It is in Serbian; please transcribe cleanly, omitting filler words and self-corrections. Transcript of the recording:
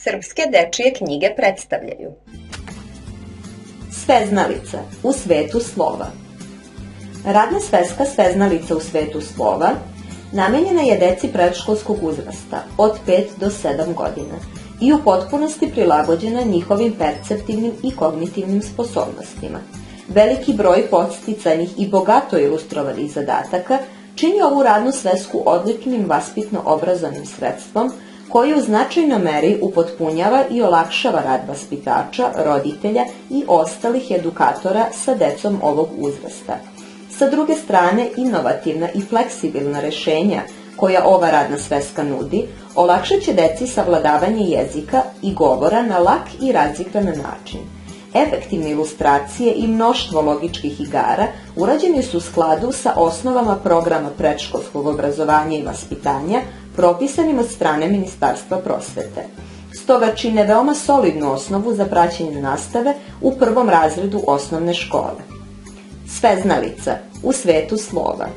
Srpske dečije knjige predstavljaju Sveznalica u svetu slova. Radna sveska Sveznalica u svetu slova namenjena je deci predškolskog uzrasta od 5 do 7 godina i u potpunosti prilagođena njihovim perceptivnim i kognitivnim sposobnostima. Veliki broj podsticajnih i bogato ilustrovanih zadataka čini ovu radnu svesku odličnim vaspitno-obrazovnim sredstvom koji u značajnoj meri upotpunjava i olakšava rad vaspitača, roditelja i ostalih edukatora sa decom ovog uzrasta. Sa druge strane, inovativna i fleksibilna rešenja koja ova radna sveska nudi, olakšat će deci savladavanje jezika i govora na lak i razigran način. Efektivne ilustracije i mnoštvo logičkih igara urađeni su u skladu sa osnovama programa predškolskog obrazovanja i vaspitanja propisanim od strane Ministarstva prosvete. Stoga čine veoma solidnu osnovu za praćenje nastave u prvom razredu osnovne škole. Sveznalica u svetu slova.